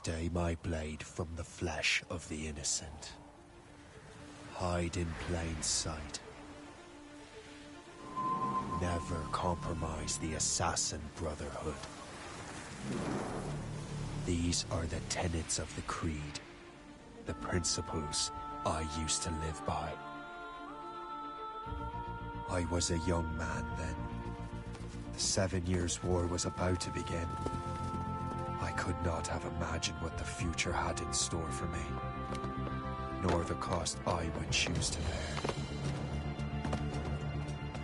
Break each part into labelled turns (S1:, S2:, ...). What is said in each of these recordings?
S1: Stay my blade from the flesh of the innocent. Hide in plain sight. Never compromise the Assassin Brotherhood. These are the tenets of the Creed, the principles I used to live by. I was a young man then. The 7 Years' War was about to begin. I could not have imagined what the future had in store for me, nor the cost I would choose to bear.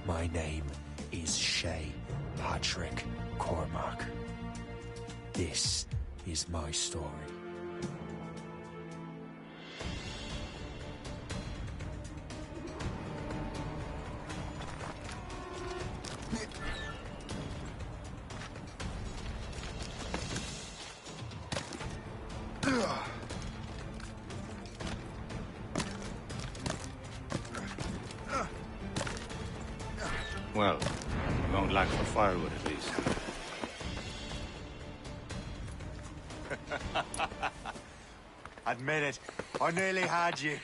S1: My name is Shay Patrick Cormac. This is my story.
S2: Well, you won't lack for firewood at least.
S3: Admit it, I nearly had you.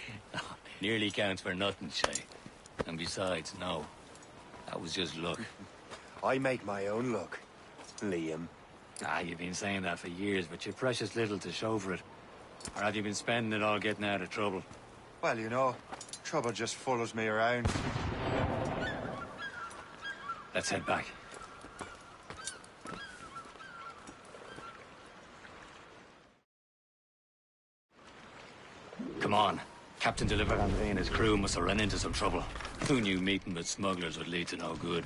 S4: Nearly counts for nothing, Shay. And besides, no. That was just luck.
S3: I make my own luck, Liam.
S4: You've been saying that for years, but you've precious little to show for it. Or have you been spending it all getting out of trouble?
S3: Well, you know, trouble just follows me around.
S4: Let's head back. Come on. Captain Deliver and his crew must have run into some trouble. Who knew meeting with smugglers would lead to no good?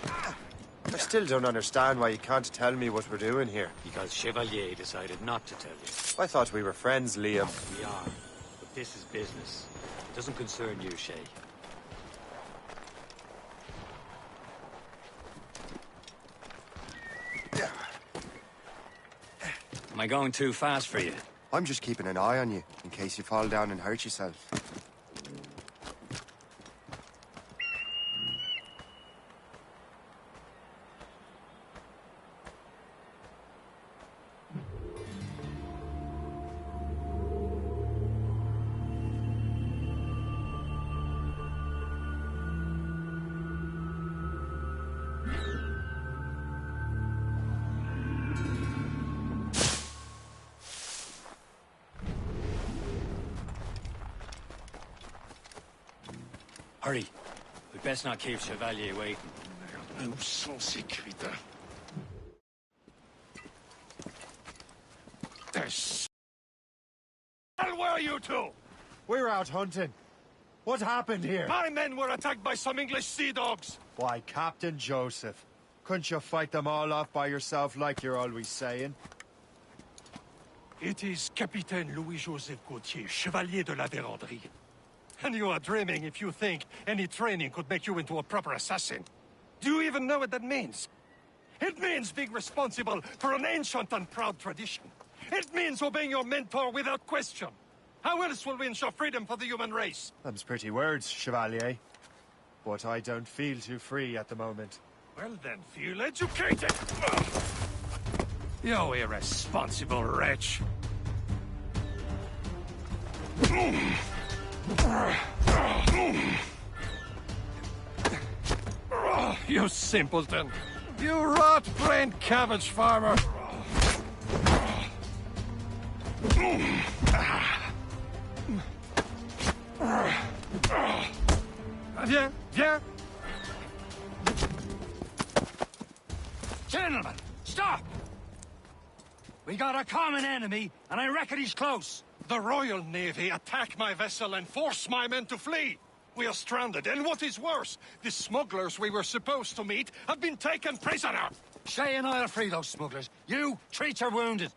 S3: I still don't understand why you can't tell me what we're doing here.
S4: Because Chevalier decided not to tell you.
S3: I thought we were friends, Liam.
S4: We are. But this is business. It doesn't concern you, Shay. Am I going too fast for you?
S3: I'm just keeping an eye on you, in case you fall down and hurt yourself.
S4: Hurry. We best not keep Chevalier waiting.
S2: Nous sommes sécuritaires. There's... Hell, where are you two?
S5: We're out hunting. What happened here?
S2: My men were attacked by some English sea dogs.
S5: Why, Captain Joseph. Couldn't you fight them all off by yourself like you're always saying?
S2: It is Capitaine Louis-Joseph Gauthier, Chevalier de la Vérendrye. And you are dreaming if you think any training could make you into a proper assassin. Do you even know what that means? It means being responsible for an ancient and proud tradition. It means obeying your mentor without question. How else will we ensure freedom for the human race?
S5: Them's pretty words, Chevalier. But I don't feel too free at the moment.
S2: Well then, feel educated! You irresponsible wretch! You simpleton! You rot-brained cabbage farmer! Viens, viens!
S4: Gentlemen, stop! We got a common enemy, and I reckon he's close.
S2: The Royal Navy attack my vessel and force my men to flee. We are stranded, and what is worse, the smugglers we were supposed to meet have been taken prisoner.
S4: Shay and I'll free those smugglers. You, treat your wounded.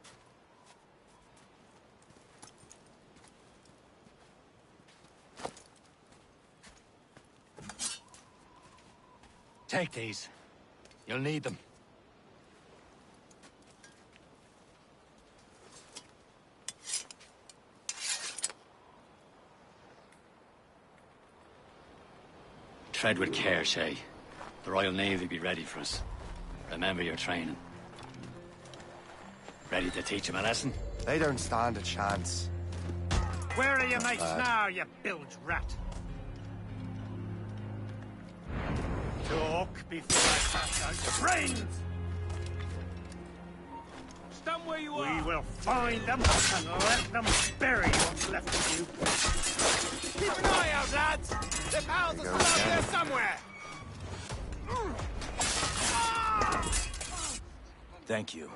S4: Take these. You'll need them. Tread with care, Shay. The Royal Navy be ready for us. Remember your training. Ready to teach him a lesson?
S3: They don't stand a chance.
S6: Where are your mates now, you bilge rat? Talk before I pass out your brains!
S7: Stand where you are!
S6: We will find them and let them bury what's left of you.
S7: Keep an eye out, lads! The pals are still out there somewhere!
S8: Thank you.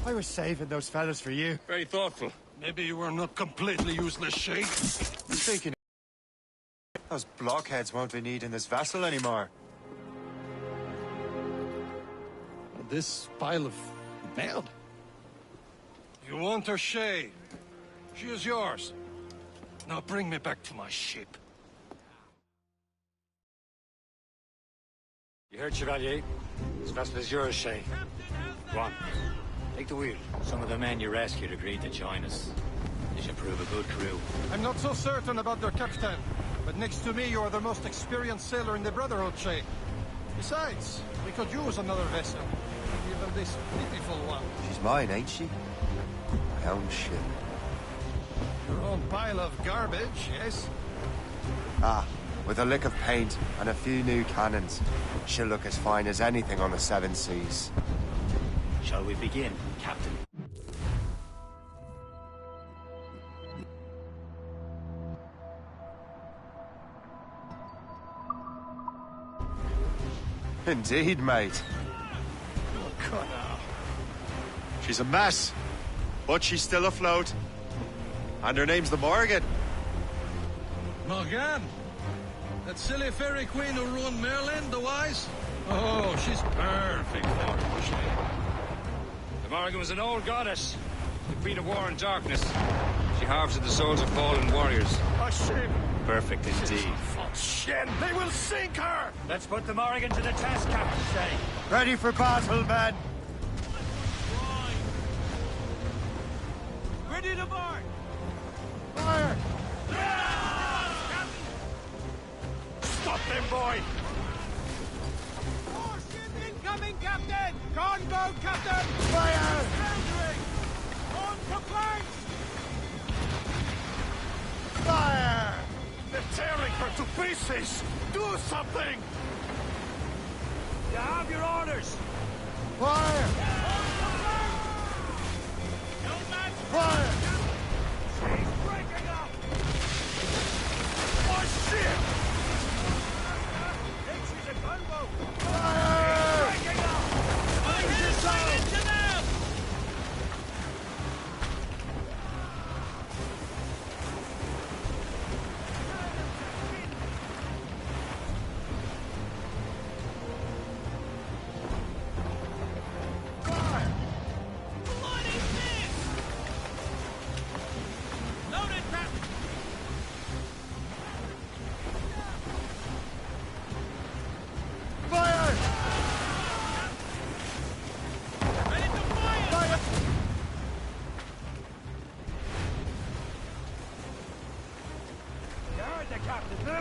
S5: I was saving those fellas for you.
S2: Very thoughtful. Maybe you were not completely useless, Shay.
S3: Speaking of... Those blockheads won't be needing this vessel anymore.
S2: This pile of mail? You want her, Shay? She is yours. Now bring me back to my ship.
S4: You heard, Chevalier? This vessel is yours, Shay. Go on. Take the wheel. Some of the men you rescued agreed to join us. They should prove a good crew.
S2: I'm not so certain about their captain, but next to me you are the most experienced sailor in the Brotherhood, Shay. Besides, we could use another vessel. Even this pitiful one.
S3: She's mine, ain't she? My own ship.
S2: Your own pile of garbage, yes?
S3: Ah, with a lick of paint and a few new cannons, she'll look as fine as anything on the seven seas.
S4: Shall we begin, Captain?
S3: Indeed, mate.
S5: She's a mess, but she's still afloat. And her name's the Morgan.
S2: Morgan? That silly fairy queen who ruined Merlin, the wise? Oh, she's perfect for it, Shay.
S9: The Morgan was an old goddess, the queen of war and darkness. She harvested the souls of fallen warriors.
S2: A ship!
S9: Perfect indeed.
S2: Shit! They will sink her!
S4: Let's put the Morrigan to the test, Captain Shay.
S3: Ready for battle, men!
S7: Ready to board!
S3: Fire!
S2: Stop them, boy!
S7: More ship incoming, Captain! Gunboat, Captain!
S3: Fire!
S7: Foundering! On to planks!
S3: Fire!
S2: They're tearing her to pieces! Do something!
S7: You have your orders!
S3: Fire!
S7: No match!
S3: Fire!
S7: She's breaking up!
S2: Oh, shit!
S7: Think she's a gunboat!
S3: Fire!
S7: Breaking up!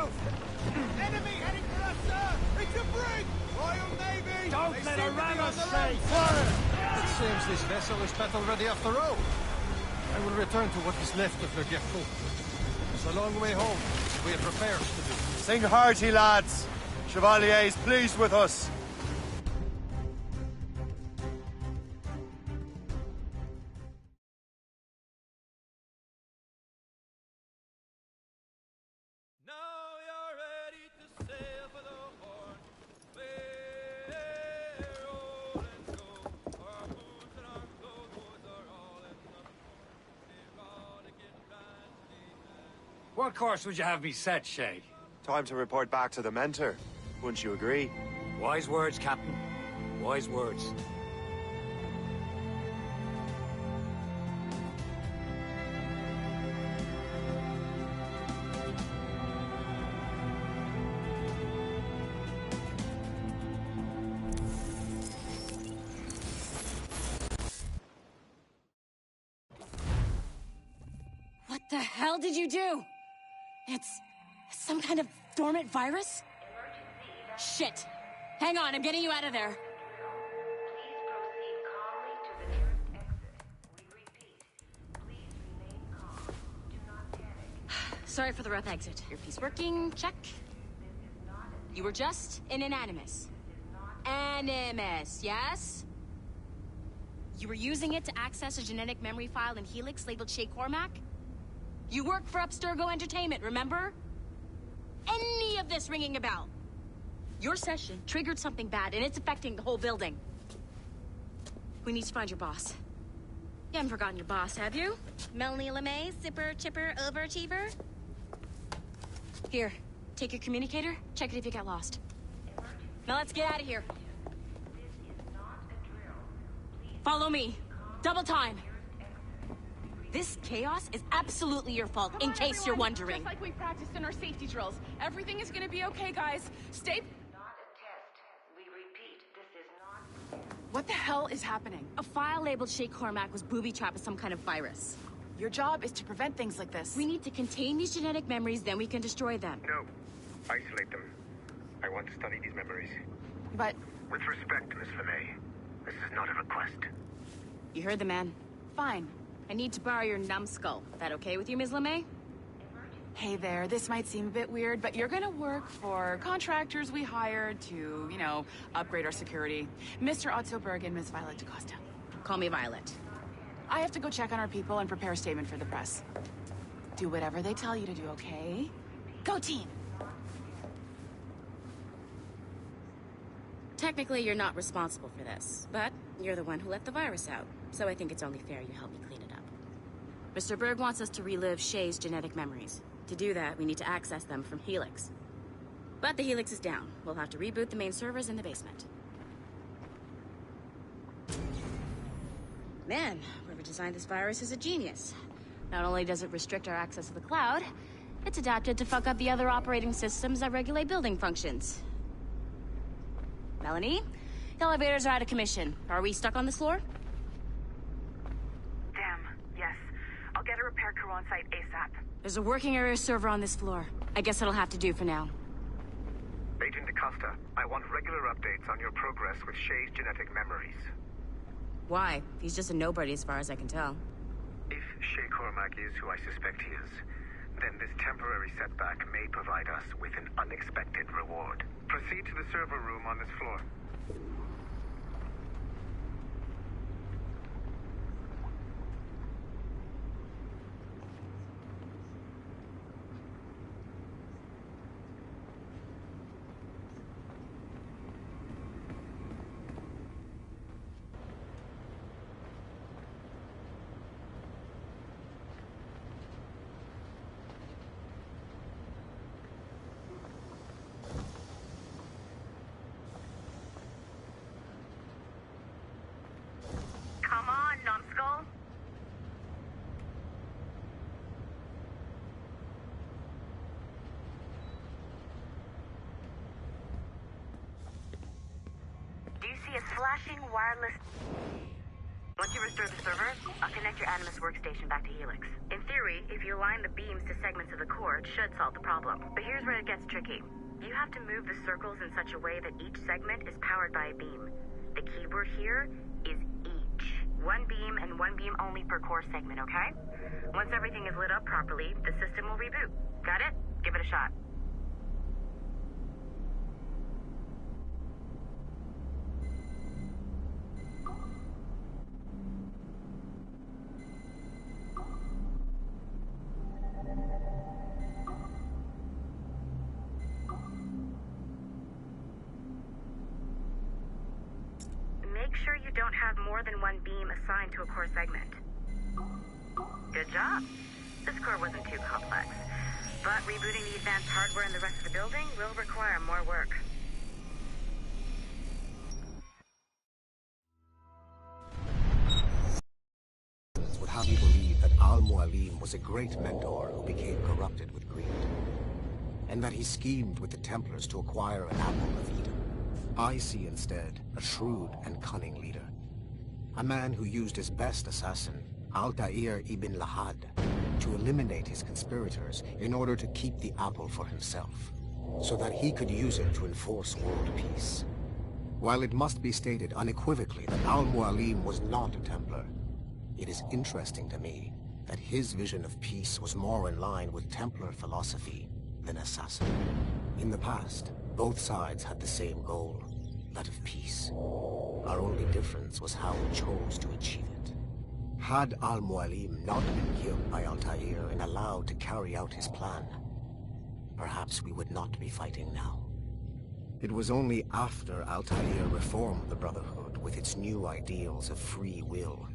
S6: yourself!
S7: Enemy heading for us, sir! It's a brig! Royal Navy!
S2: Don't
S7: They
S2: let
S7: seem
S2: her
S7: to be
S2: ram
S7: on
S2: us,
S7: the
S2: Shay!
S7: wrong
S2: Fire! It seems this vessel is battle-ready after all. I will return to what is left of the Gerko. It's a long way home. We have repairs to do.
S3: Sing hearty, lads. Chevalier is pleased with us.
S4: What course would you have me set, Shay?
S3: Time to report back to the mentor. Wouldn't you agree?
S4: Wise words, Captain. Wise words.
S8: What the hell did you do? It's some kind of dormant virus? Shit. Hang on, I'm getting you out of there. Sorry for the rough exit. Your piece working, check. You were just in an Animus. Animus, yes? You were using it to access a genetic memory file in Helix labeled Shay Cormac? You work for Abstergo Entertainment, remember? Any of this ringing a bell? Your session triggered something bad, and it's affecting the whole building. We need to find your boss. You haven't forgotten your boss, have you? Melanie LeMay, zipper, chipper, overachiever? Here, take your communicator, check it if you get lost. Now let's get out of here. Follow me. Double time. This chaos is absolutely your fault, in case you're wondering.
S10: Just like we practiced in our safety drills. Everything is gonna be okay, guys. Stay...
S11: Not a test. We repeat, this is not...
S10: What the hell is happening?
S8: A file labeled Shay Cormac was booby-trapped with some kind of virus.
S10: Your job is to prevent things like this.
S8: We need to contain these genetic memories, then we can destroy them.
S12: No. Isolate them. I want to study these memories.
S10: But...
S12: With respect, Miss LeMay, this is not a request.
S8: You heard the man.
S10: Fine.
S8: I need to borrow your numbskull. That okay with you, Ms. LeMay?
S10: Hey there, this might seem a bit weird, but you're gonna work for contractors we hired to, you know, upgrade our security. Mr. Otto Berg and Ms. Violet DaCosta.
S8: Call me Violet.
S10: I have to go check on our people and prepare a statement for the press. Do whatever they tell you to do, okay? Go team!
S8: Technically, you're not responsible for this, but you're the one who let the virus out, so I think it's only fair you help me clean it up. Mr. Berg wants us to relive Shay's genetic memories. To do that, we need to access them from Helix. But the Helix is down. We'll have to reboot the main servers in the basement. Man, whoever designed this virus is a genius. Not only does it restrict our access to the cloud, it's adapted to fuck up the other operating systems that regulate building functions. Melanie? The elevators are out of commission. Are we stuck on this floor?
S13: Damn, yes. I'll get a repair crew on site ASAP.
S8: There's a working area server on this floor. I guess it'll have to do for now.
S12: Agent DaCosta, I want regular updates on your progress with Shay's genetic memories.
S8: Why? He's just a nobody as far as I can tell.
S12: If Shay Cormac is who I suspect he is, then this temporary setback may provide us with an unexpected reward. Proceed to the server room on this floor.
S13: Come on, numbskull. Do you see a flashing wireless... What you to restore the server, I'll connect your Animus workstation back to Helix. In theory, if you align the beams to segments of the core, it should solve the problem. But here's where it gets tricky. You have to move the circles in such a way that each segment is powered by a beam. The keyword here is each. One beam and one beam only per core segment, okay? Once everything is lit up properly, the system will reboot. Got it? Give it a shot. Make sure you don't have more than one beam assigned to a core segment. Good job. This core wasn't too complex, but rebooting the advanced hardware in the rest of the building will require more work.
S14: Would have you believe that Al-Mualim was a great mentor who became corrupted with greed, and that he schemed with the Templars to acquire an apple of Eden. I see instead a shrewd and cunning leader. A man who used his best assassin, Altair ibn Lahad, to eliminate his conspirators in order to keep the apple for himself, so that he could use it to enforce world peace. While it must be stated unequivocally that Al-Mualim was not a Templar, it is interesting to me that his vision of peace was more in line with Templar philosophy than assassin. In the past, both sides had the same goal, that of peace. Our only difference was how we chose to achieve it. Had Al-Mualim not been killed by Altair and allowed to carry out his plan, perhaps we would not be fighting now. It was only after Altair reformed the Brotherhood with its new ideals of free will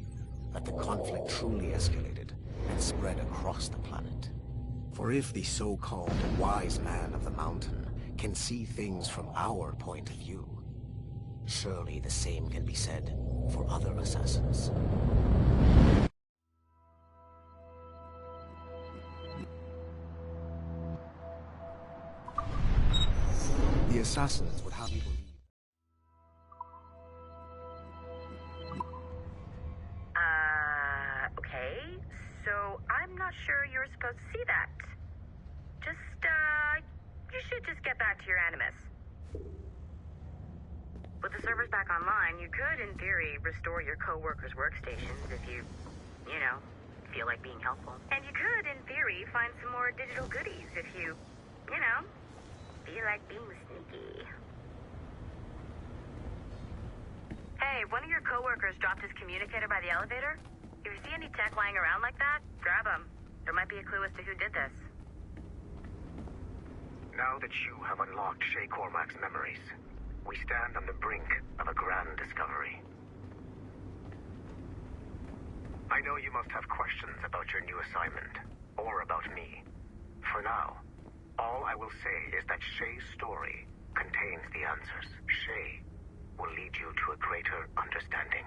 S14: that the conflict truly escalated and spread across the planet. For if the so-called wise man of the mountain can see things from our point of view, surely the same can be said for other assassins. The assassins would have you believe.
S13: Okay. So I'm not sure you're supposed to see that. You should just get back to your Animus. With the servers back online, you could, in theory, restore your co-workers' workstations if you feel like being helpful. And you could, in theory, find some more digital goodies if you feel like being sneaky. Hey, one of your co-workers dropped his communicator by the elevator. If you see any tech lying around like that, grab them. There might be a clue as to who did this.
S12: Now that you have unlocked Shay Cormac's memories, we stand on the brink of a grand discovery. I know you must have questions about your new assignment, or about me. For now, all I will say is that Shay's story contains the answers. Shay will lead you to a greater understanding.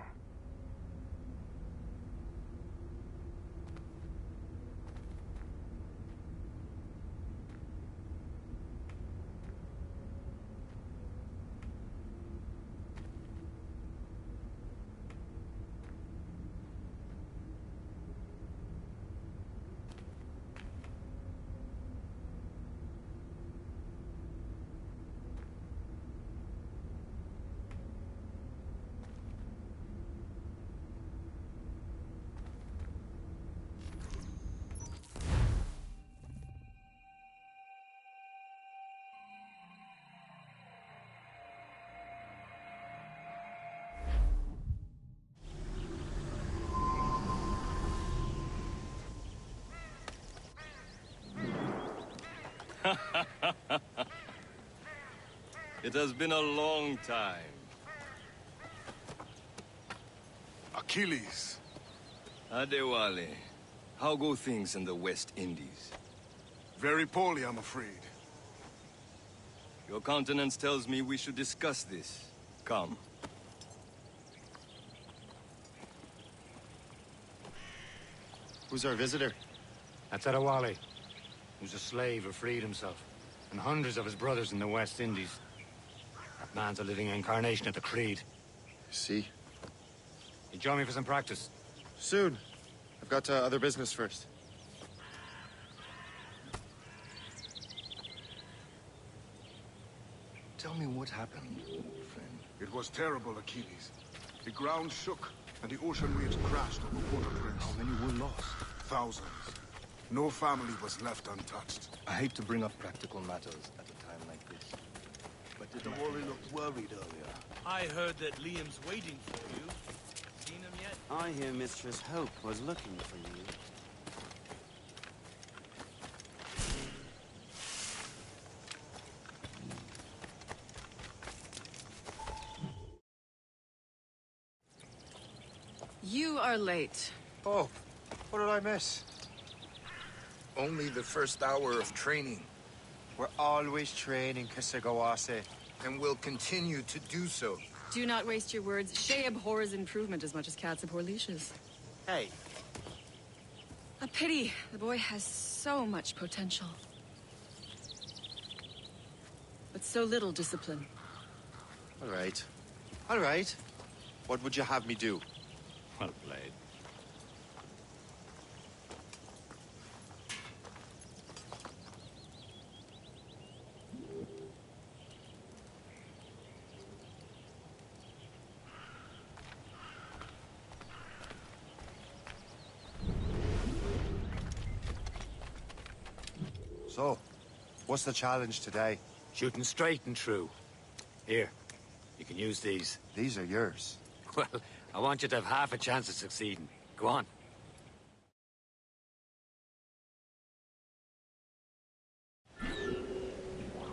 S15: It has been a long time.
S16: Achilles.
S15: Adewale, how go things in the West Indies?
S16: Very poorly, I'm afraid.
S15: Your countenance tells me we should discuss this. Come.
S4: Who's our visitor? That's Adewale, who's a slave who freed himself, and hundreds of his brothers in the West Indies. That man's a living incarnation of the Creed.
S3: See?
S4: You join me for some practice?
S3: Soon. I've got other business first.
S16: Tell me what happened, old friend. It was terrible, Achilles. The ground shook, and the ocean waves crashed over Port-au-Prince. How many were lost? Thousands. No family was left untouched.
S15: I hate to bring up practical matters at a time like this. But
S6: The Wally looked worried earlier. I heard that Liam's waiting for you. Seen him yet?
S17: I hear Mistress Hope was looking for you.
S10: You are late.
S5: Oh, what did I miss?
S16: Only the first hour of training.
S5: We're always training, Kisagawase.
S16: And will continue to do so.
S10: Do not waste your words. Shay abhors improvement as much as cats abhor leashes.
S17: Hey.
S10: A pity. The boy has so much potential. But so little discipline.
S3: All right. All right. What would you have me do?
S4: Well played.
S3: So, what's the challenge today?
S4: Shooting straight and true. Here, you can use these.
S3: These are yours.
S4: Well, I want you to have half a chance of succeeding. Go on.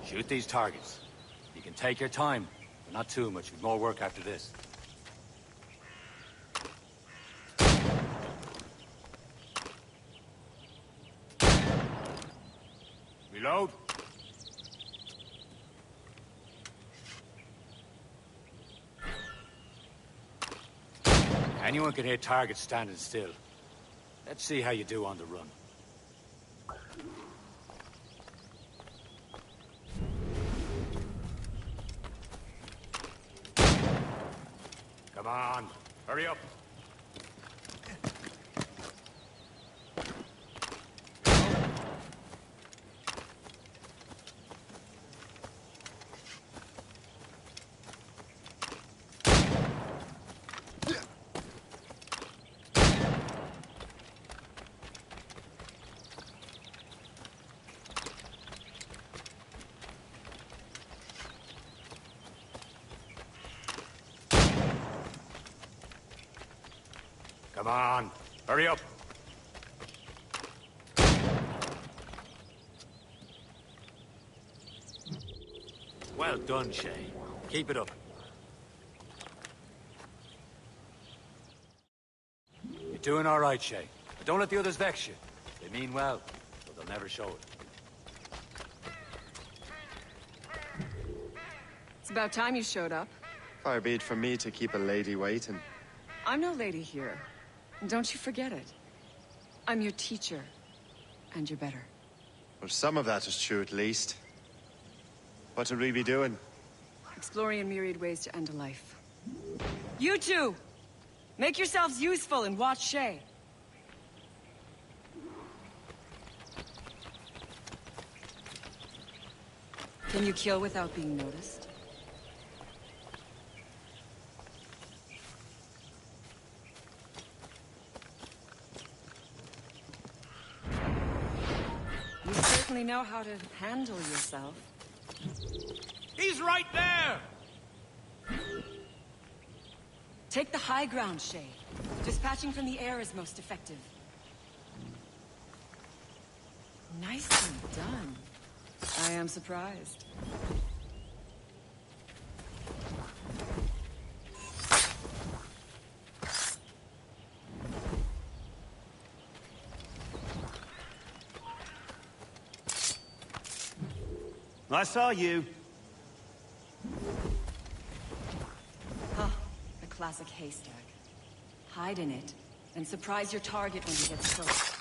S4: Shoot these targets. You can take your time, but not too much. We've more work after this. Reload. Anyone can hit targets standing still. Let's see how you do on the run. Come on, hurry up. Come on, hurry up. Well done, Shay. Keep it up. You're doing all right, Shay. But don't let the others vex you. They mean well, but they'll never show it.
S10: It's about time you showed up.
S3: Far be it from me to keep a lady waiting.
S10: I'm no lady here. And don't you forget it. I'm your teacher. And you're better.
S3: Well, some of that is true, at least. What would we be doing?
S10: Exploring a myriad ways to end a life. You two! Make yourselves useful and watch Shay. Can you kill without being noticed? You certainly know how to handle yourself.
S6: He's right there!
S10: Take the high ground, Shay. Dispatching from the air is most effective. Nicely done. I am surprised.
S17: I saw you.
S10: Huh. A classic haystack. Hide in it, and surprise your target when he gets close.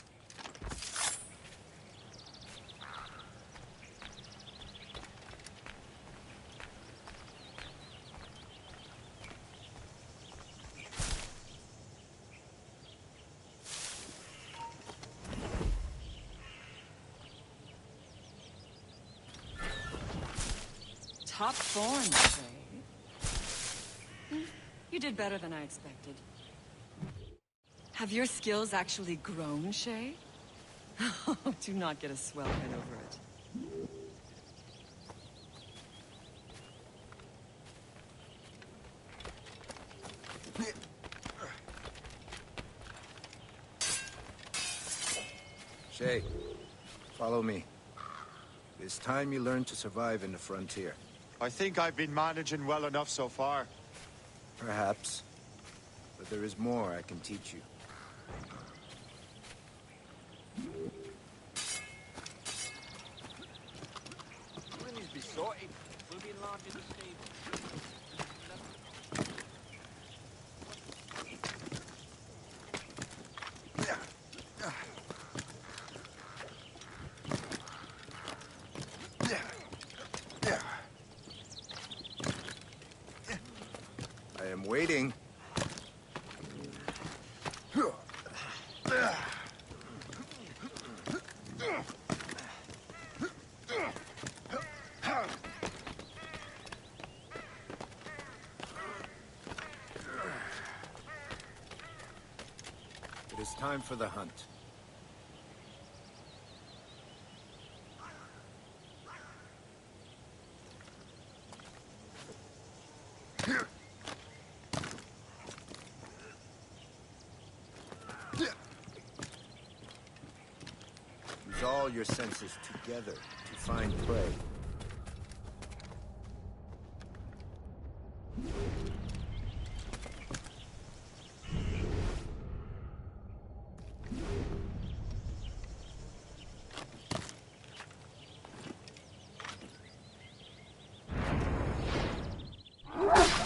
S18: top form, Shay. You did better than I expected. Have your skills actually grown, Shay? Do not get a swell head over it.
S19: Shay, follow me. It's time you learn to survive in the frontier.
S5: I think I've been managing well enough so far.
S19: Perhaps. But there is more I can teach you.
S17: Women's be sorted. We'll be enlarging the stable.
S19: I am waiting. It is time for the hunt. Use all your senses together to find prey.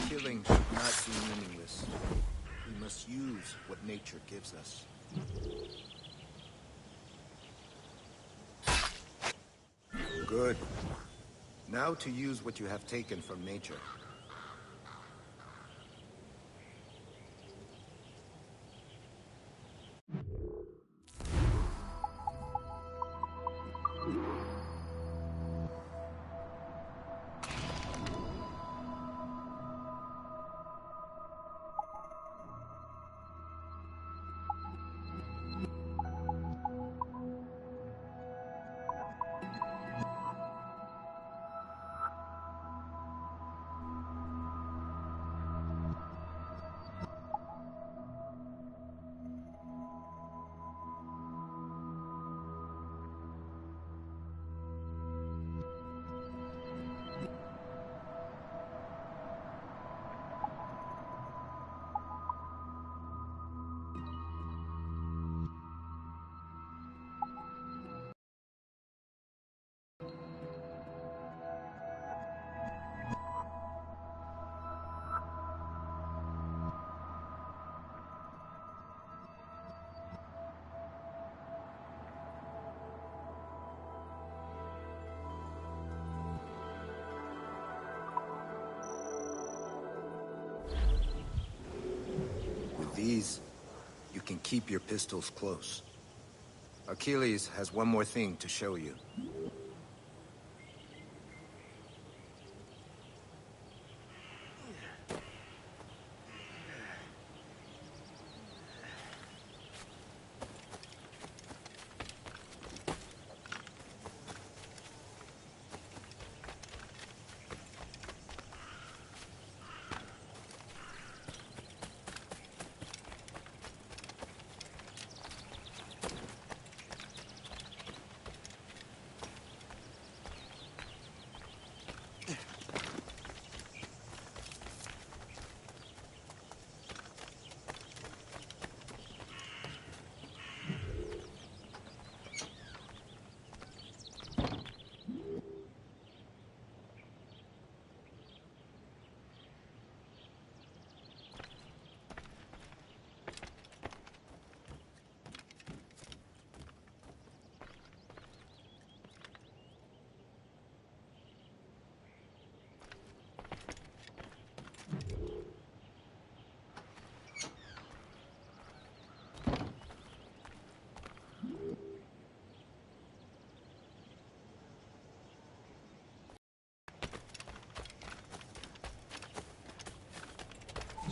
S19: Killing should not be meaningless. We must use what nature gives us. Good. Now to use what you have taken from nature. With these, you can keep your pistols close. Achilles has one more thing to show you.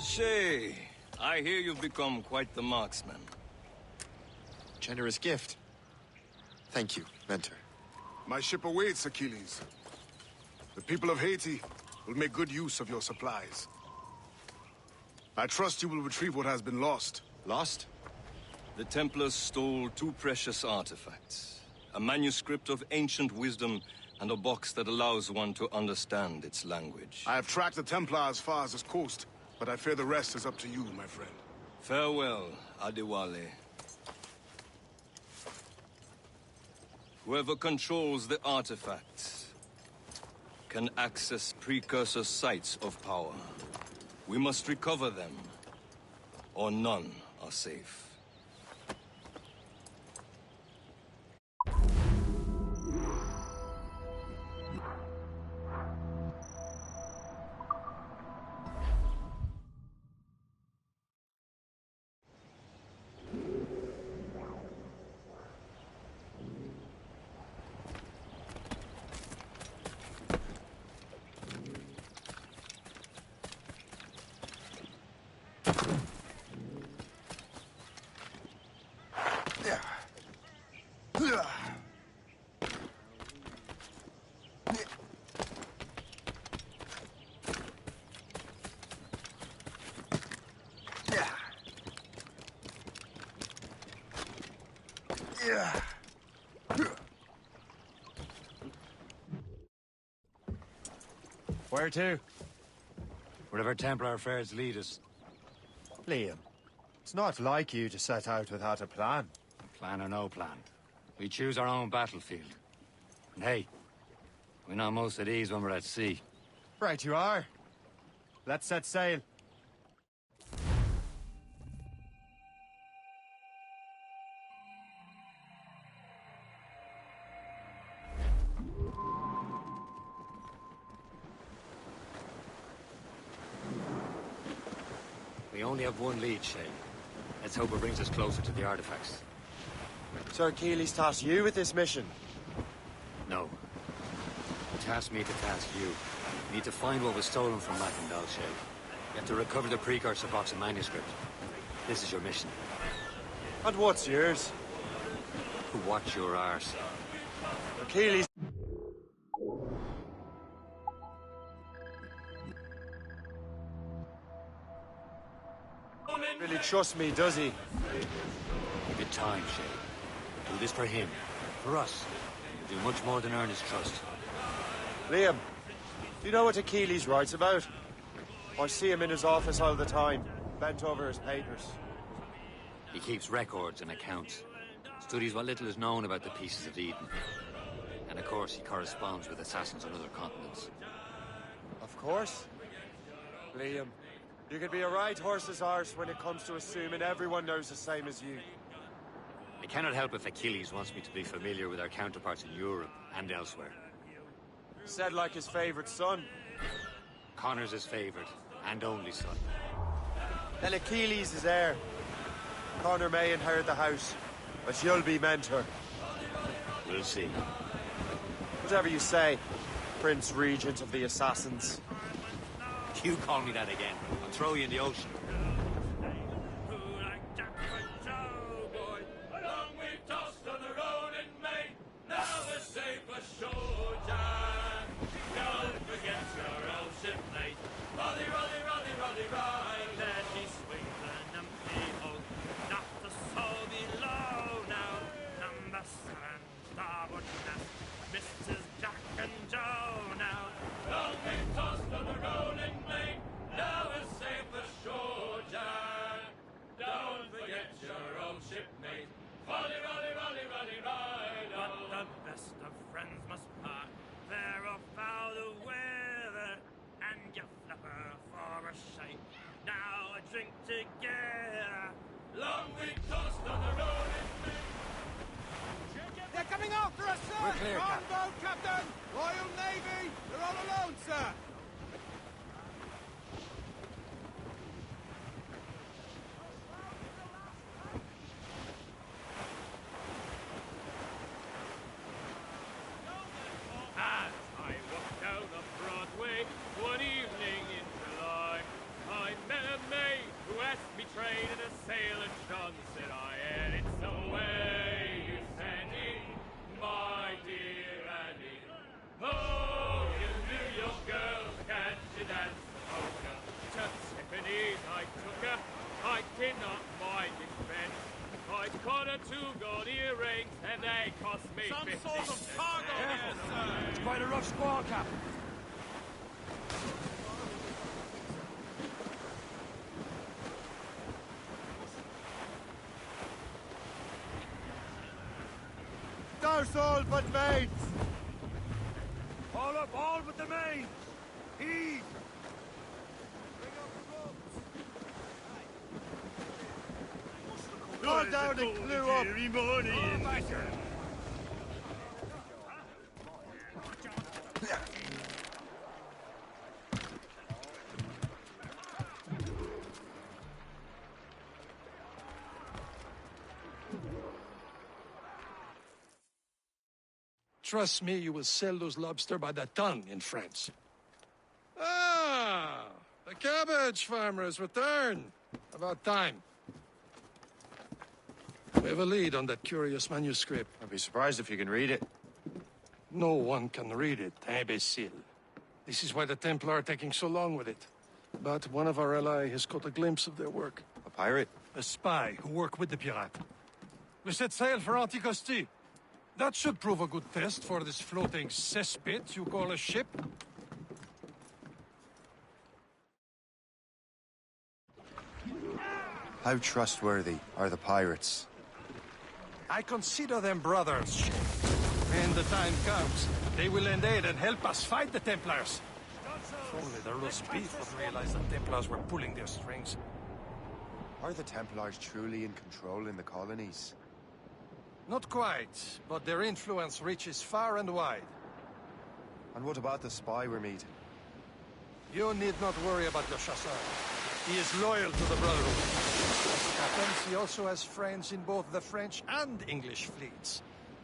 S15: Shay, I hear you've become quite the marksman.
S1: Generous gift. Thank you, Mentor.
S16: My ship awaits, Achilles. The people of Haiti will make good use of your supplies. I trust you will retrieve what has been lost.
S1: Lost?
S15: The Templars stole 2 precious artifacts. A manuscript of ancient wisdom and a box that allows one to understand its language.
S16: I have tracked the Templar as far as this coast, but I fear the rest is up to you, my friend.
S15: Farewell, Adewale. Whoever controls the artifacts can access precursor sites of power. We must recover them, or none are safe.
S5: Where to?
S4: Wherever Templar affairs lead us.
S5: Liam, it's not like you to set out without a plan.
S4: Plan or no plan. We choose our own battlefield. And hey, we're not most at ease when we're at sea.
S5: Right you are. Let's set sail.
S4: We only have one lead, Shay. Let's hope it brings us closer to the artifacts.
S3: Sir Achilles tasked you with this mission?
S4: No. He tasked me to task you. We need to find what was stolen from Mackandal, Shay. You have to recover the precursor box and manuscript. This is your mission.
S3: And what's yours?
S4: To watch your arse.
S3: Achilles... Really trust me, does he?
S4: Give it time, Shay. Do this for him. For us. You'll do much more than earn his trust.
S3: Liam, do you know what Achilles writes about? I see him in his office all the time, bent over his papers.
S4: He keeps records and accounts. Studies what little is known about the Pieces of Eden. And of course, he corresponds with assassins on other continents.
S3: Of course. Liam, you could be a right horse's arse when it comes to assuming everyone knows the same as you.
S4: I cannot help if Achilles wants me to be familiar with our counterparts in Europe and elsewhere.
S3: Said like his favorite son.
S4: Connor's his favorite and only son.
S3: Then Achilles is heir. Connor may inherit the house, but you'll be mentor.
S4: We'll see.
S3: Whatever you say, Prince Regent of the Assassins.
S4: You call me that again, I'll throw you in the ocean.
S7: They're coming after us, sir!
S4: We're clear,
S7: Wrong
S4: Captain.
S7: boat, Captain! Royal Navy! They're all alone, sir!
S20: As I walked down on Broadway one evening in July, I met a man 2 gold earrings, and they cost me
S6: Some
S20: 50
S6: sort of cargo there, sir.
S20: It's quite a rough squall, Captain.
S5: Douse all but mates!
S2: All up, all but the main! Heave!
S5: Call down and clew up!
S2: Trust me, you will sell those lobster by the ton in France. Ah! The cabbage farmer has returned. About time. We have a lead on that curious manuscript.
S3: I'd be surprised if you can read it.
S2: No one can read it, imbecile. This is why the Templar are taking so long with it. But one of our allies has caught a glimpse of their work.
S3: A pirate?
S2: A spy who worked with the pirate. We set sail for Anticosti. That should prove a good test for this floating cesspit you call a ship.
S3: How trustworthy are the pirates?
S2: I consider them brothers. When the time comes, they will lend aid and help us fight the Templars. If only the roast beef would realize the Templars were pulling their strings.
S3: Are the Templars truly in control in the colonies?
S2: Not quite, but their influence reaches far and wide.
S3: And what about the spy we're meeting?
S2: You need not worry about Le Chasseur. He is loyal to the Brotherhood. As it happens, he also has friends in both the French and English fleets.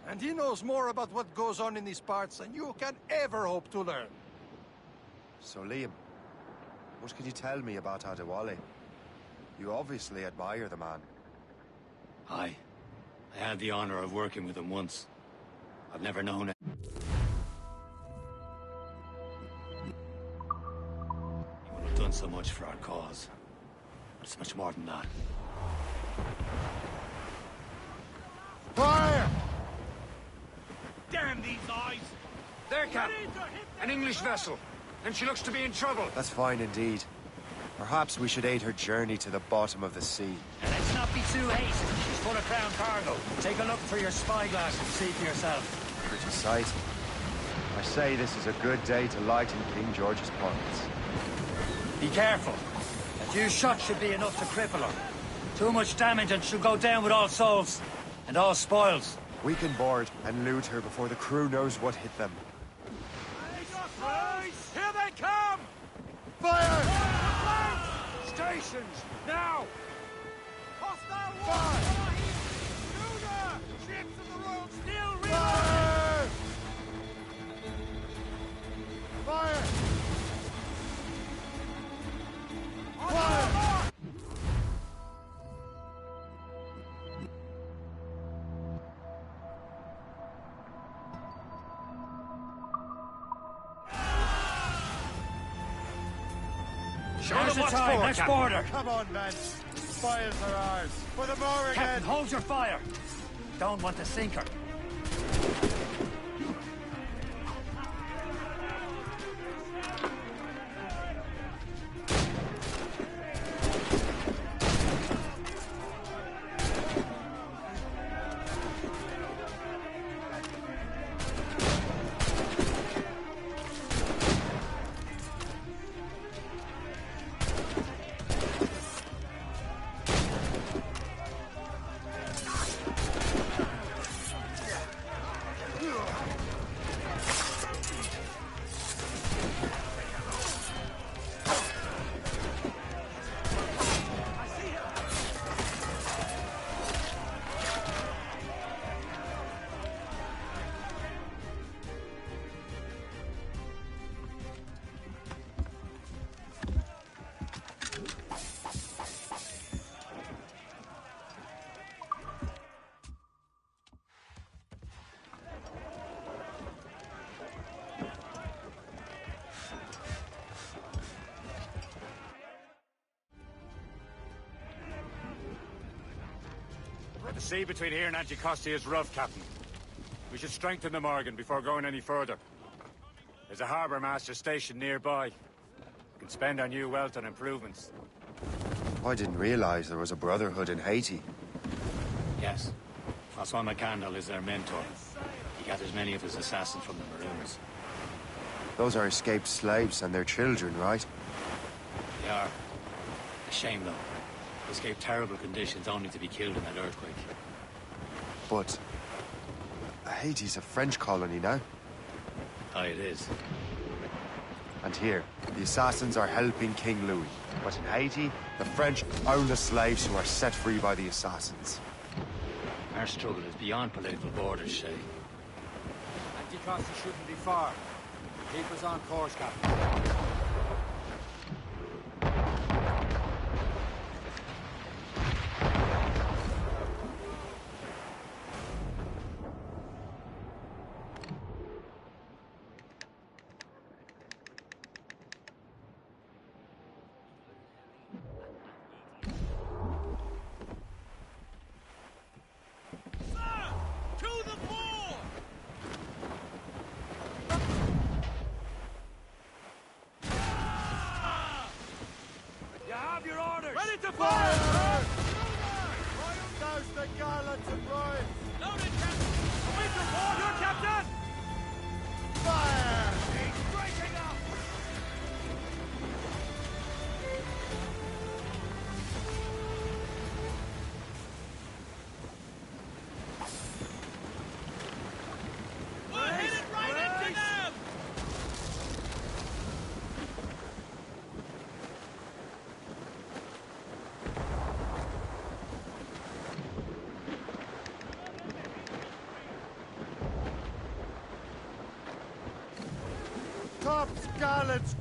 S2: And he knows more about what goes on in these parts than you can ever hope to learn.
S3: So, Liam, what can you tell me about Adewale? You obviously admire the man.
S4: Aye. I had the honor of working with him once. I've never known it. He would have done so much for our cause. But it's much more than that.
S5: Fire!
S6: Damn these eyes!
S9: There, Captain. An English vessel. And she looks to be in trouble.
S3: That's fine indeed. Perhaps we should aid her journey to the bottom of the sea.
S4: And let's not be too hasty. She's full of crown cargo. Take a look through your spyglass and see for yourself.
S3: Pretty sight. I say this is a good day to lighten King George's pockets.
S4: Be careful. A few shots should be enough to cripple her. Too much damage and she'll go down with all souls. And all spoils.
S3: We can board and loot her before the crew knows what hit them.
S6: Here they come!
S5: Fire!
S6: Stations, now! Hostile water! Shooter! Ships of the Royal Steel
S5: Fire! Fire! Fire!
S4: Now's the time. Let's board her.
S5: Come on, men. Spoils are ours. For the more again.
S4: Captain, hold your fire. Don't want to sink her.
S21: But the sea between here and Anticosti is rough, Captain. We should strengthen the Morgan before going any further. There's a harbour master station nearby. We can spend our new wealth on improvements.
S3: I didn't realize there was a brotherhood in Haiti.
S4: Yes. Francois McCandle is their mentor. He gathers many of his assassins from the Maroons.
S3: Those are escaped slaves and their children, right?
S4: They are. A shame, though. They escaped terrible conditions only to be killed in that earthquake.
S3: But Haiti's a French colony now.
S4: Aye, it is.
S3: And here, the assassins are helping King Louis. But in Haiti, the French own the slaves who are set free by the assassins.
S4: Our struggle is beyond political borders, Shay.
S21: Anticosti shouldn't be far. Keep us on course, Captain.
S20: Ready to fire!
S5: Douse the gallants and Brian!
S20: Loaded, Captain! Away from water, Captain!
S5: Fire!
S20: He's breaking up! We're headed right into them!
S5: Tops, gallants!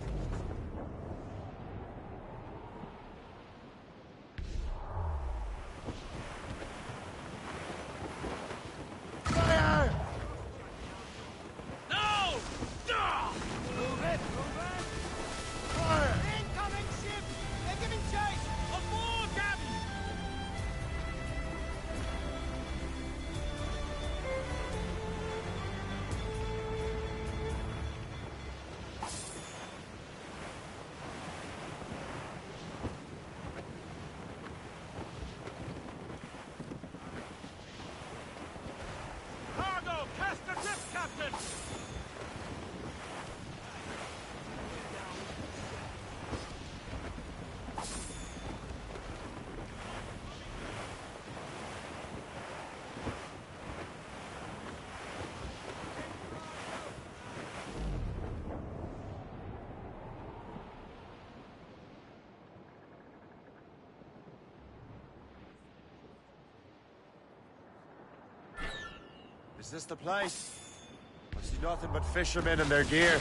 S5: Fire!
S20: No! Move it!
S5: Fire!
S7: Incoming ship! They're giving chase!
S20: Aboard, Captain! Cargo! Cast adrift, Captain!
S5: Is this the place? I see nothing but fishermen and their gear.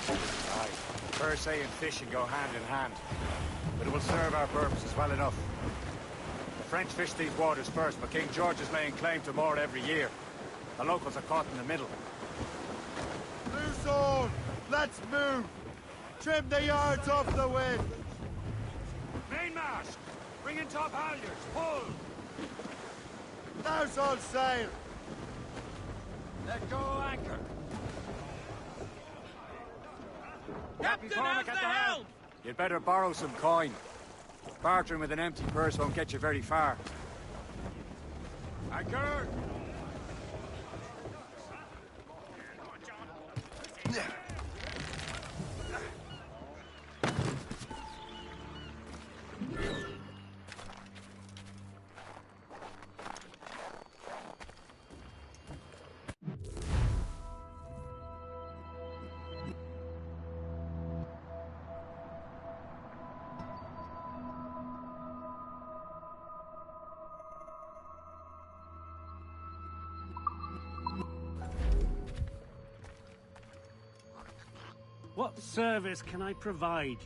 S21: Aye. Per se and fishing go hand in hand. But it will serve our purposes well enough. The French fish these waters first, but King George is laying claim to more every year. The locals are caught in the middle.
S5: Loose all! Let's move! Trim the yards off the wind!
S20: Mainmast! Bring in top halyards! Pull!
S5: Now's all sail!
S20: Let go anchor!
S21: Captain
S20: Captain,
S21: Cormac
S20: at
S21: at
S20: the helm!
S21: You'd better borrow some coin. Bartering with an empty purse won't get you very far.
S20: Anchor!
S22: What service can I provide?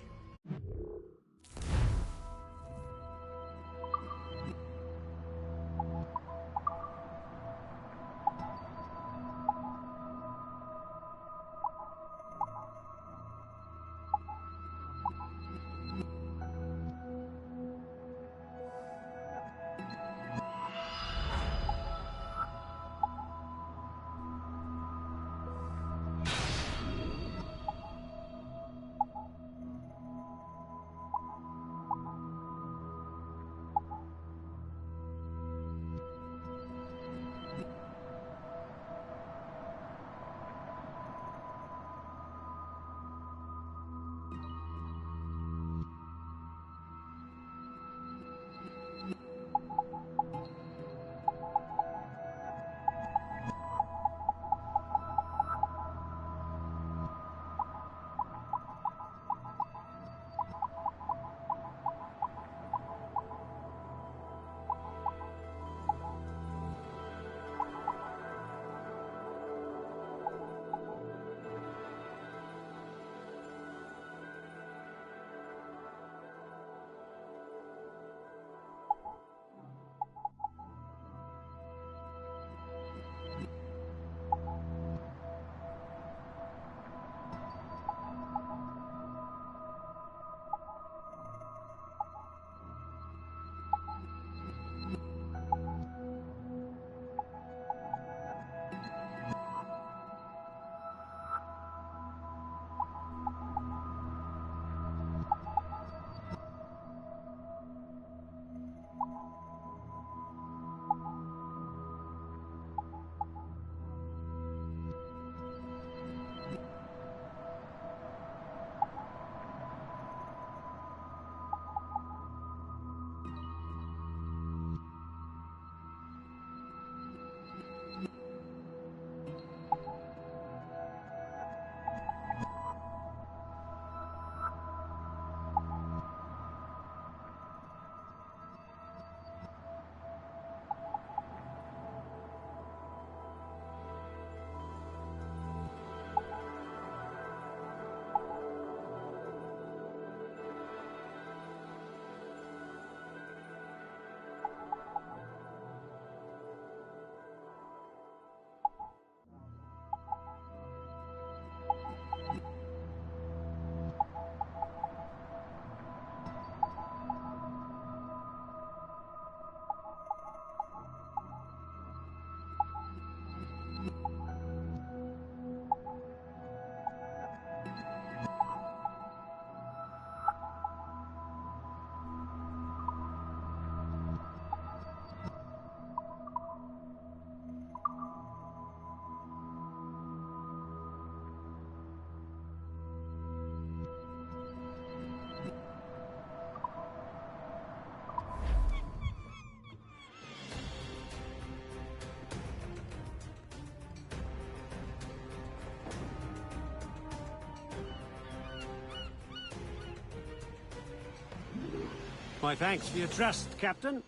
S22: My thanks for your trust, Captain.
S21: We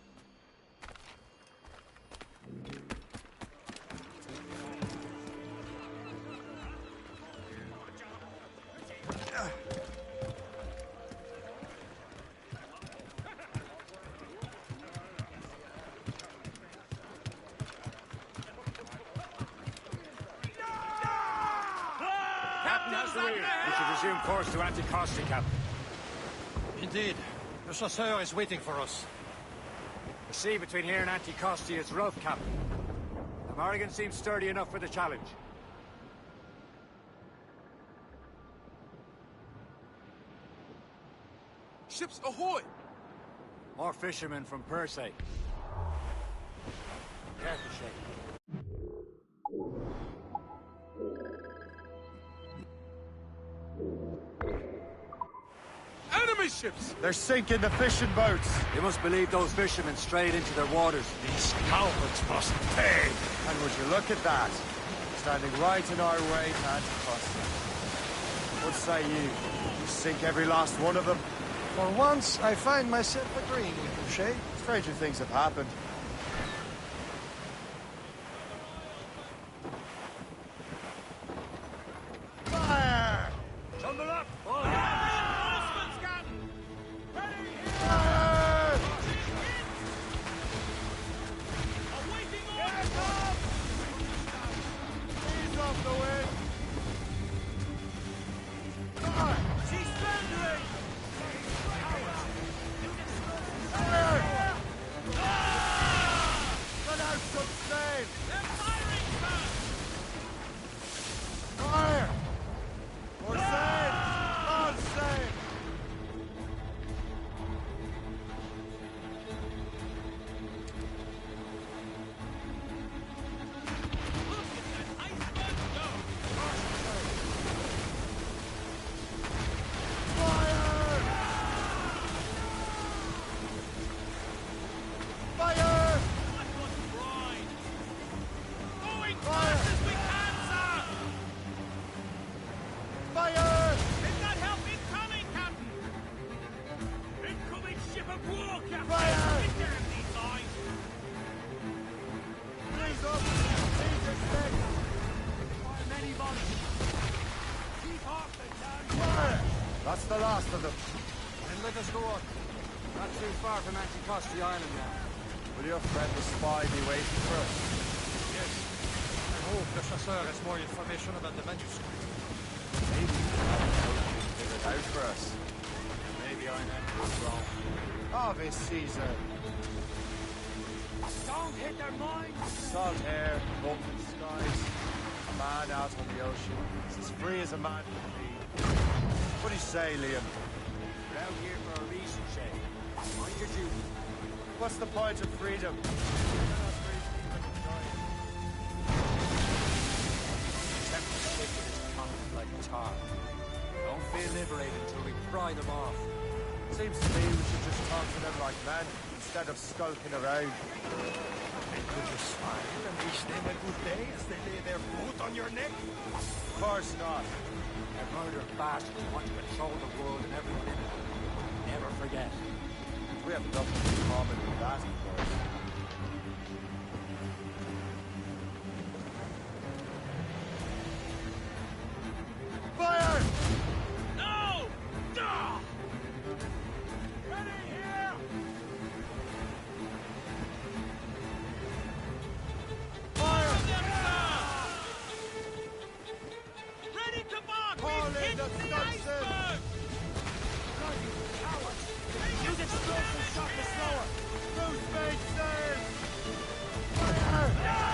S21: should resume course to Anticosti, Captain.
S2: Indeed. The chasseur is waiting for us.
S21: The sea between here and Anticosti is rough, Captain. The Morrigan seems sturdy enough for the challenge.
S7: Ships ahoy!
S21: More fishermen from Persay. Careful, Shay.
S7: Enemy ships!
S5: They're sinking the fishing boats.
S21: You must believe those fishermen strayed into their waters.
S2: These cowards must pay!
S5: And would you look at that? Standing right in our way to Anticosti. What say you? You sink every last one of them?
S2: For once, I find myself agreeing with you, Shay.
S5: Stranger things have happened. Fire!
S20: Tumble up!
S5: Off the wind!
S20: She's thundering!
S5: Fire! Let out some sail!
S20: They're firing, sir!
S5: Fire! More sail! On sail! That's the last of them.
S21: Then let us go on. Not too far from Anticosti Island now.
S5: Will your friend the spy be waiting for us?
S2: Yes. I hope the chasseur has more information about the manuscript.
S5: Maybe he can figure it out for us.
S21: Maybe I'm wrong.
S5: Ave Caesar.
S20: Don't hit their minds!
S5: Salt air, open skies, a man out on the ocean. It's as free as a man can be. What do you say, Liam?
S21: We're out here for a reason, Shay. Mind your duty.
S5: What's the point of freedom?
S21: Temple shaking his tongue like tar. Don't feel liberated until we pry them off.
S5: Seems to me we should just talk to them like men, instead of skulking around.
S2: And could you smile and wish them a good day as they lay their foot on your neck?
S5: Of course not.
S21: They're murdered bastards who want to control the world in every minute. Never forget.
S5: We have nothing in common with that, of course. Fire!
S20: No! Duh! Ready here!
S5: Fire!
S20: Ready to bark!
S5: Call
S20: We've
S5: in
S20: hit
S5: the
S20: the
S5: Stetson!
S20: iceberg!
S5: Bloody cowards! Use explosive shot to slower! Bruce made sail! Fire!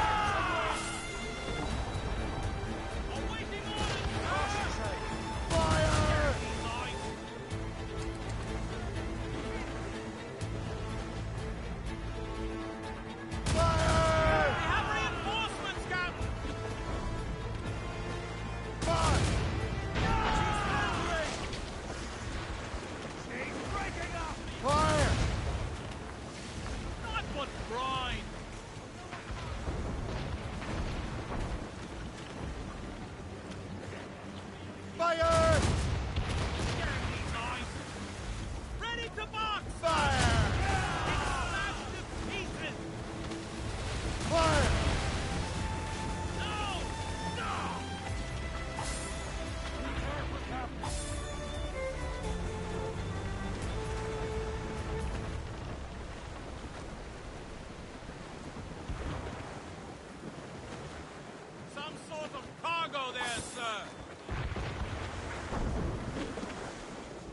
S6: sir!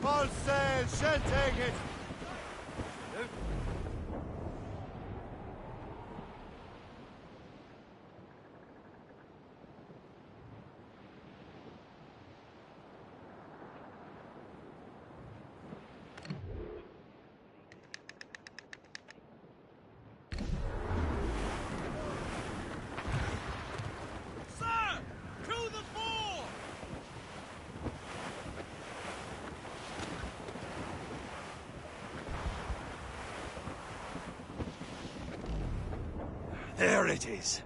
S5: All sail, shall take it!
S6: Sir! To the fore!
S2: There it is.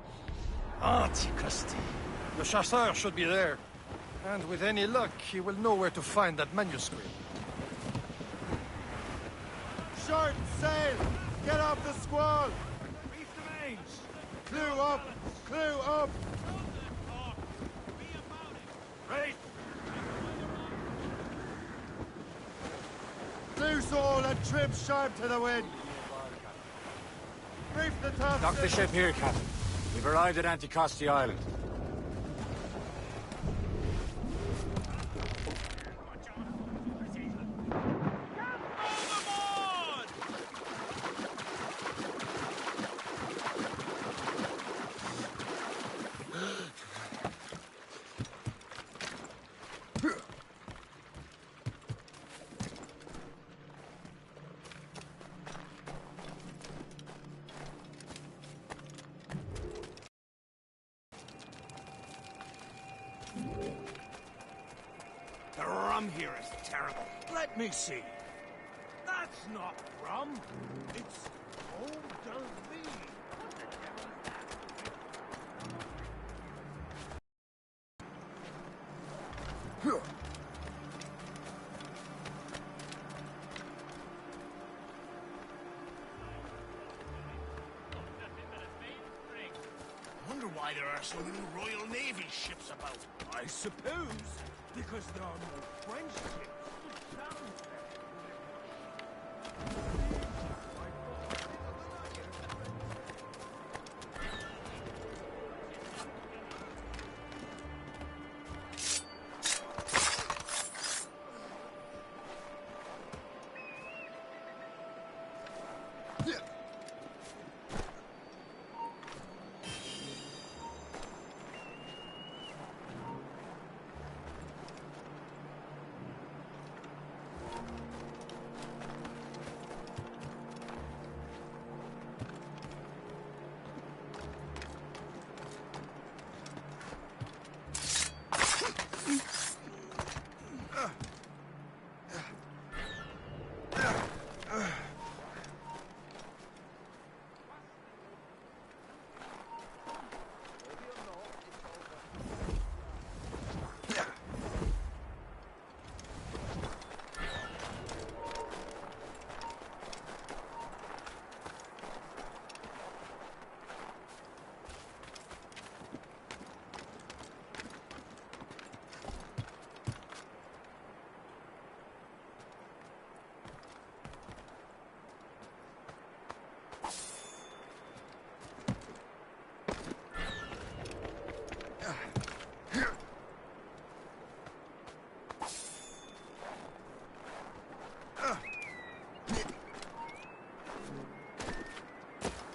S2: Antiquity. The chasseur should be there. And with any luck, he will know where to find that manuscript.
S5: Short sail! Get off the squall!
S6: Reef the mains!
S5: Clew up! Clew up!
S6: Right!
S5: Loose all and trim sharp to the wind! Reef the top!
S21: Dock the ship here, Captain. We've arrived at Anticosti Island.
S6: The rum here is terrible. Let me see. That's not rum. It's eau de vie. Wonder why there are so many Royal Navy ships about. I suppose because there are no French ships.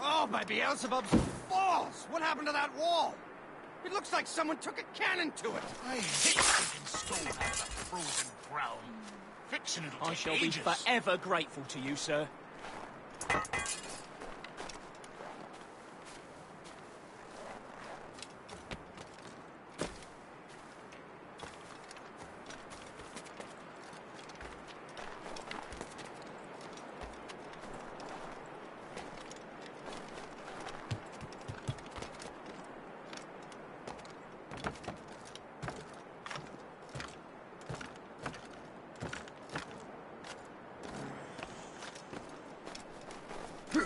S7: Oh, by Beelzebub's balls! What happened to that wall? It looks like someone took a cannon to it.
S6: I hate taking stone out of the frozen ground. Fixing it'll
S17: I
S6: take
S17: shall
S6: ages.
S17: be forever grateful to you, sir.
S5: Huh.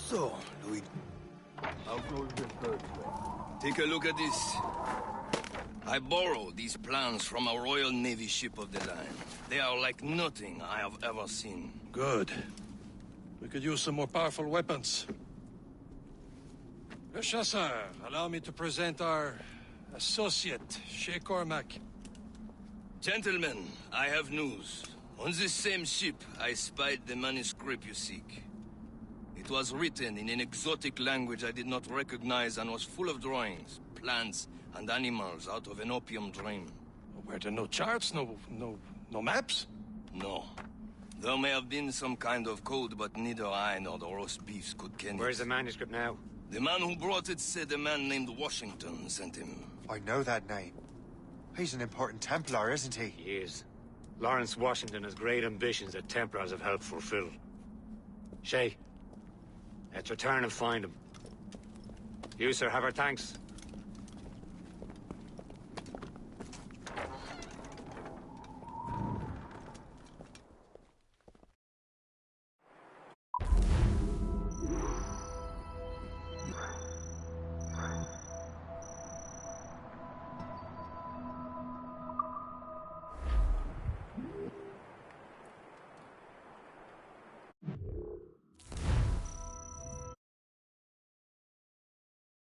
S15: So, Louis,
S6: How goes the third way?
S15: take a look at this. I borrowed these plans from a Royal Navy ship of the line. They are like nothing I have ever seen.
S2: Good. We could use some more powerful weapons. Le Chasseur, allow me to present our associate, Shay Cormac.
S15: Gentlemen, I have news. On this same ship, I spied the manuscript you seek. It was written in an exotic language I did not recognize and was full of drawings, plants, and animals out of an opium dream.
S2: Were there no charts, no maps?
S15: No. There may have been some kind of code, but neither I nor the roast beefs could ken it.
S4: Where's the manuscript now?
S15: The man who brought it said a man named Washington sent him.
S3: I know that name. He's an important Templar, isn't he?
S4: He is. Lawrence Washington has great ambitions that Templars have helped fulfill. Shay, let's return and find him. You, sir, have our thanks.